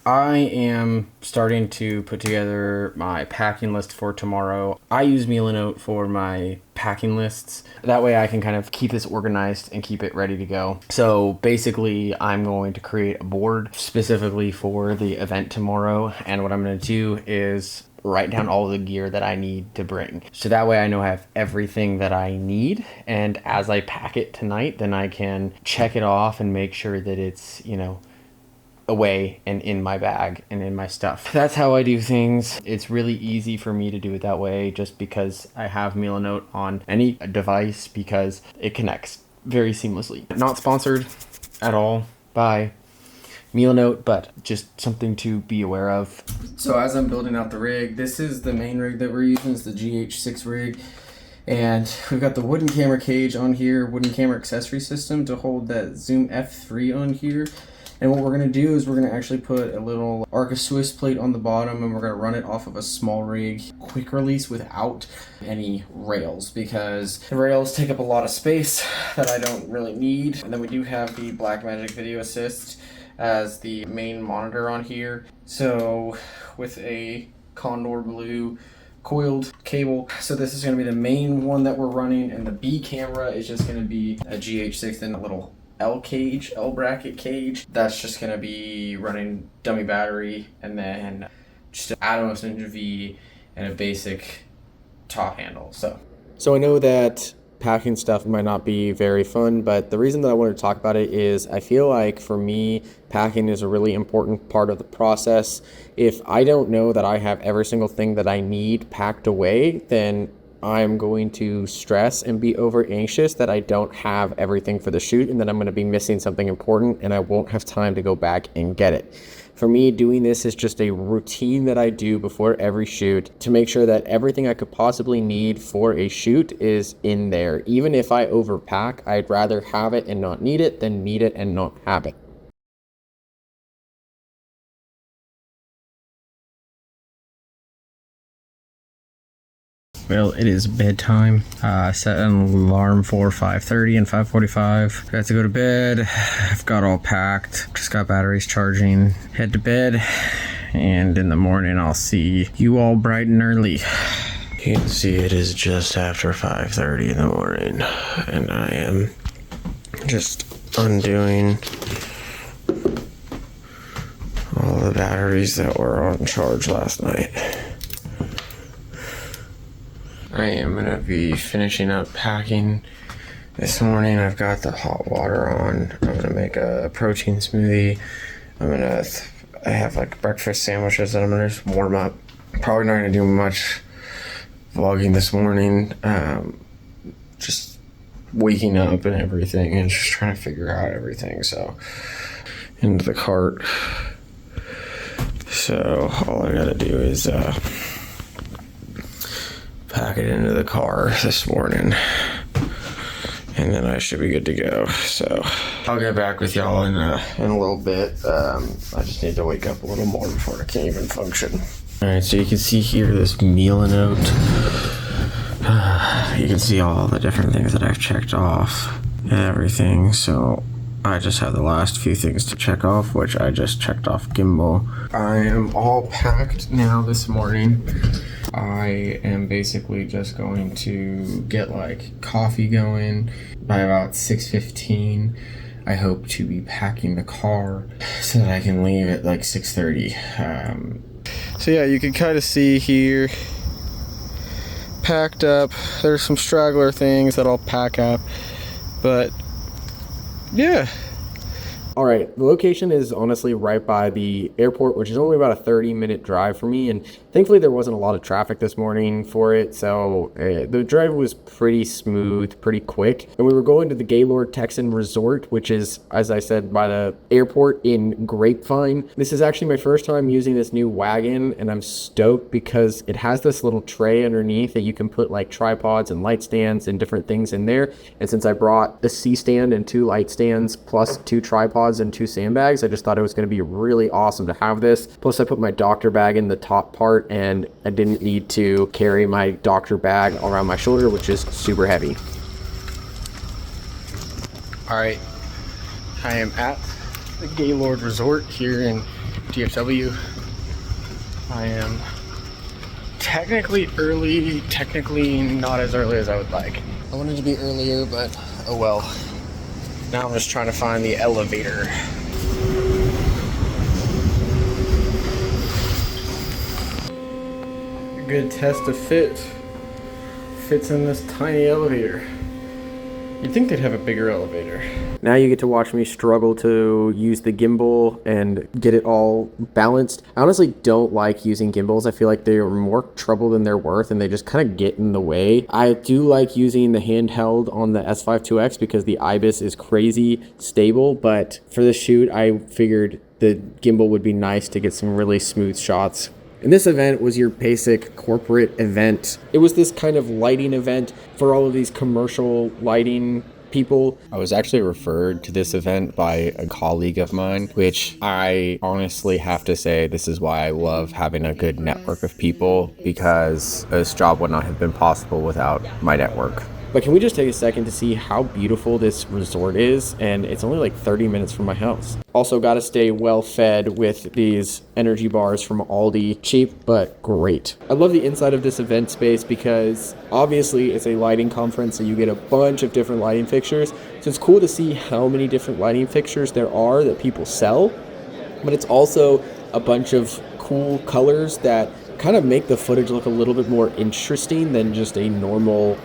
I am starting to put together my packing list for tomorrow. I use Milanote for my packing lists. That way I can kind of keep this organized and keep it ready to go. So basically I'm going to create a board specifically for the event tomorrow. And what I'm going to do is write down all of the gear that I need to bring. So that way I know I have everything that I need. And as I pack it tonight, then I can check it off and make sure that it's, away and in my bag and in my stuff. That's how I do things. It's really easy for me to do it that way just because I have Milanote on any device because it connects very seamlessly. Not sponsored at all by Milanote, but just something to be aware of. So as I'm building out the rig, this is the main rig that we're using. It's the GH6 rig. And we've got the wooden camera cage on here, wooden camera accessory system to hold that Zoom F3 on here. And what we're going to do is we're going to actually put a little Arca Swiss plate on the bottom, and we're going to run it off of a small rig quick release without any rails, because the rails take up a lot of space that I don't really need. And then we do have the Blackmagic Video Assist as the main monitor on here. So with a Condor Blue coiled cable. So this is going to be the main one that we're running, and the B camera is just going to be a GH6 and a little L bracket cage. That's just gonna be running dummy battery and then just an Atomos Ninja V and a basic top handle. So I know that packing stuff might not be very fun, but the reason that I wanted to talk about it is I feel like for me, packing is a really important part of the process. If I don't know that I have every single thing that I need packed away, then I'm going to stress and be over anxious that I don't have everything for the shoot, and then I'm going to be missing something important and I won't have time to go back and get it. For me, doing this is just a routine that I do before every shoot to make sure that everything I could possibly need for a shoot is in there. Even if I overpack, I'd rather have it and not need it than need it and not have it. Well, it is bedtime. I set an alarm for 5:30 and 5:45. I have to go to bed. I've got all packed. Just got batteries charging. Head to bed. And in the morning, I'll see you all bright and early. You can see it is just after 5:30 in the morning. And I am just undoing all the batteries that were on charge last night. I am going to be finishing up packing this morning. I've got the hot water on. I'm going to make a protein smoothie. I have like breakfast sandwiches that I'm going to just warm up. Probably not going to do much vlogging this morning. Just waking up and everything and just trying to figure out everything. So, into the cart. So, all I got to do is, pack it into the car this morning, and then I should be good to go. So I'll get back with y'all in a little bit. I just need to wake up a little more before I can even function. All right, so you can see here this Milanote. You can see all the different things that I've checked off and everything. So I just have the last few things to check off, which I just checked off gimbal. I am all packed now this morning. I am basically just going to get like coffee going by about 6:15. I hope to be packing the car so that I can leave at like 6:30. So yeah, you can kind of see here, packed up. There's some straggler things that I'll pack up, but yeah. All right, the location is honestly right by the airport, which is only about a 30-minute drive for me, and thankfully there wasn't a lot of traffic this morning for it, so the drive was pretty smooth, pretty quick. And we were going to the Gaylord Texan Resort, which is, as I said, by the airport in Grapevine. This is actually my first time using this new wagon, and I'm stoked because it has this little tray underneath that you can put like tripods and light stands and different things in there. And since I brought the C-stand and 2 light stands plus 2 tripods and 2 sandbags, I just thought it was going to be really awesome to have this. Plus I put my doctor bag in the top part, and I didn't need to carry my doctor bag around my shoulder, which is super heavy. All right, I am at the Gaylord Resort here in DFW. I am technically early, technically not as early as I would like. I wanted to be earlier, but oh well. Now I'm just trying to find the elevator. Good test of fit. Fits in this tiny elevator. You'd think they'd have a bigger elevator. Now you get to watch me struggle to use the gimbal and get it all balanced. I honestly don't like using gimbals. I feel like they're more trouble than they're worth and they just kind of get in the way. I do like using the handheld on the S5 IIX because the IBIS is crazy stable, but for this shoot, I figured the gimbal would be nice to get some really smooth shots. And this event was your basic corporate event. It was this kind of lighting event for all of these commercial lighting people. I was actually referred to this event by a colleague of mine, which I honestly have to say this is why I love having a good network of people, because this job would not have been possible without my network. But can we just take a second to see how beautiful this resort is? And it's only like 30 minutes from my house. Also got to stay well fed with these energy bars from Aldi. Cheap, but great. I love the inside of this event space because obviously it's a lighting conference, so you get a bunch of different lighting fixtures. So it's cool to see how many different lighting fixtures there are that people sell. But it's also a bunch of cool colors that kind of make the footage look a little bit more interesting than just a normal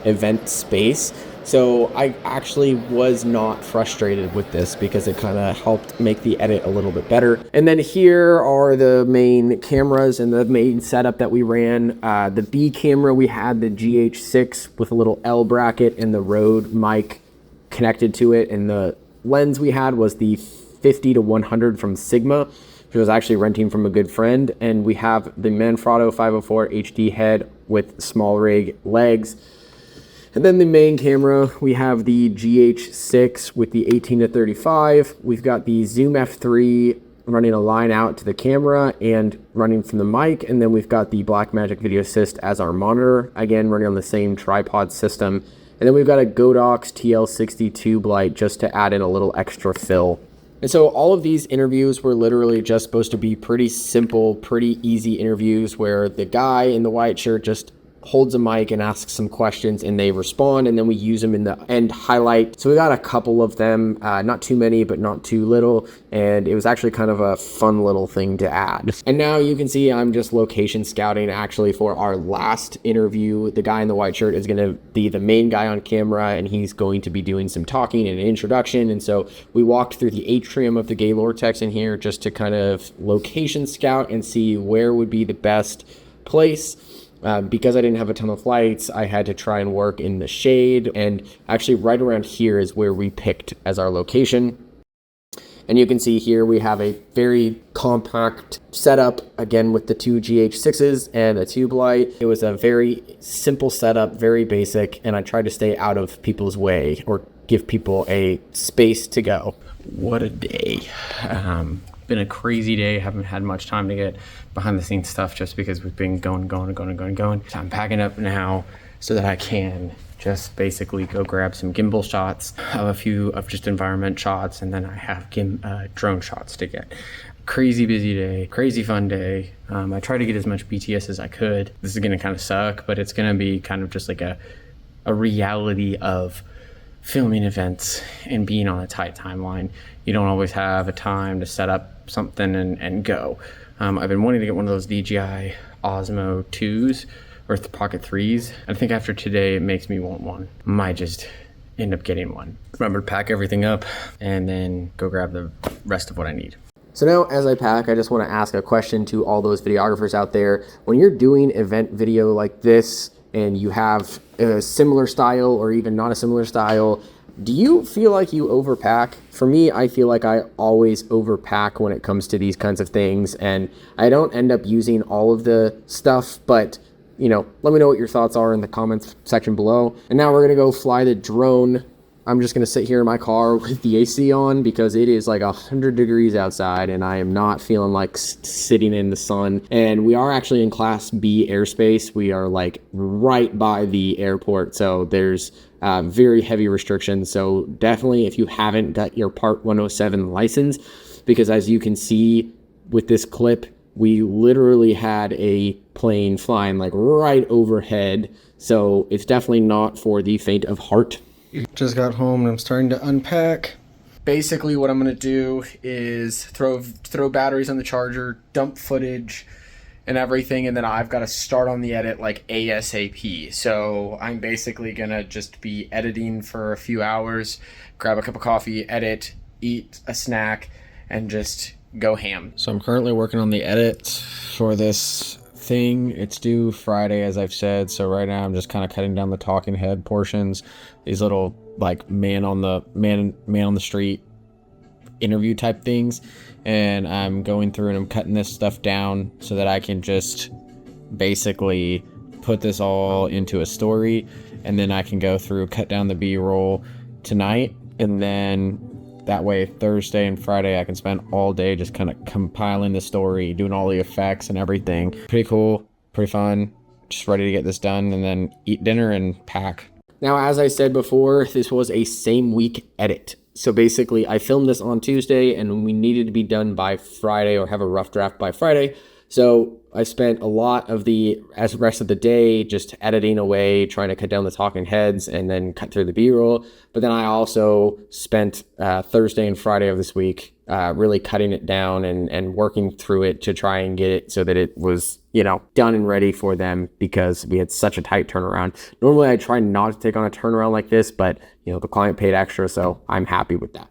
event space. So I actually was not frustrated with this because it kind of helped make the edit a little bit better. And then here are the main cameras and the main setup that we ran. The B camera, we had the GH6 with a little L bracket and the Rode mic connected to it. And the lens we had was the 50-100 from Sigma, which I was actually renting from a good friend. And we have the Manfrotto 504 HD head with small rig legs. And then the main camera, we have the GH6 with the 18-35. We've got the Zoom F3 running a line out to the camera and running from the mic. And then we've got the Blackmagic Video Assist as our monitor, again, running on the same tripod system. And then we've got a Godox TL60 tube light just to add in a little extra fill. And so all of these interviews were literally just supposed to be pretty simple, pretty easy interviews where the guy in the white shirt just holds a mic and asks some questions and they respond, and then we use them in the end highlight. So we got a couple of them, not too many, but not too little. And it was actually kind of a fun little thing to add. And now you can see I'm just location scouting actually for our last interview. The guy in the white shirt is going to be the main guy on camera, and he's going to be doing some talking and an introduction. And so we walked through the atrium of the Gaylortex in here just to kind of location scout and see where would be the best place. Because I didn't have a ton of lights, I had to try and work in the shade, and actually right around here is where we picked as our location. And you can see here we have a very compact setup, again with the two GH6s and a tube light. It was a very simple setup, very basic, and I tried to stay out of people's way or give people a space to go. What a day. Been a crazy day. Haven't had much time to get behind the scenes stuff just because we've been going. So I'm packing up now so that I can just basically go grab some gimbal shots of a few of just environment shots, and then I have drone shots to get. Crazy busy day, crazy fun day. I tried to get as much BTS as I could. This is gonna kind of suck, but it's gonna be kind of just like a reality of filming events and being on a tight timeline. You don't always have a time to set up something and go. I've been wanting to get one of those DJI Osmo 2s or Pocket 3s. I think after today it makes me want one. Might just end up getting one. Remember to pack everything up and then go grab the rest of what I need. So now as I pack, I just want to ask a question to all those videographers out there. When you're doing event video like this and you have a similar style or even not a similar style, do you feel like you overpack? For me, I feel like I always overpack when it comes to these kinds of things, and I don't end up using all of the stuff, but let me know what your thoughts are in the comments section below. And now we're gonna go fly the drone. I'm just gonna sit here in my car with the AC on because it is like 100 degrees outside and I am not feeling like sitting in the sun. And we are actually in Class B airspace. We are like right by the airport, so there's very heavy restrictions. So definitely if you haven't got your Part 107 license, because as you can see, with this clip, we literally had a plane flying like right overhead. So it's definitely not for the faint of heart. Just got home and I'm starting to unpack. Basically what I'm going to do is throw batteries on the charger, dump footage and everything, and then I've got to start on the edit like ASAP. So I'm basically going to just be editing for a few hours, grab a cup of coffee, edit, eat a snack, and just go ham. So I'm currently working on the edit for this thing. It's due Friday, as I've said. So right now I'm just kind of cutting down the talking head portions, these little like man on the street interview type things, and I'm going through and I'm cutting this stuff down so that I can just basically put this all into a story, and then I can go through, cut down the B-roll tonight, and then that way Thursday and Friday I can spend all day just kind of compiling the story, doing all the effects and everything. Pretty cool, pretty fun. Just ready to get this done and then eat dinner and pack. Now, as I said before, this was a same week edit. So basically I filmed this on Tuesday and we needed to be done by Friday or have a rough draft by Friday. So I spent a lot of the rest of the day just editing away, trying to cut down the talking heads and then cut through the B-roll. But then I also spent Thursday and Friday of this week really cutting it down and working through it to try and get it so that it was, done and ready for them, because we had such a tight turnaround. Normally I try not to take on a turnaround like this, but the client paid extra, so I'm happy with that.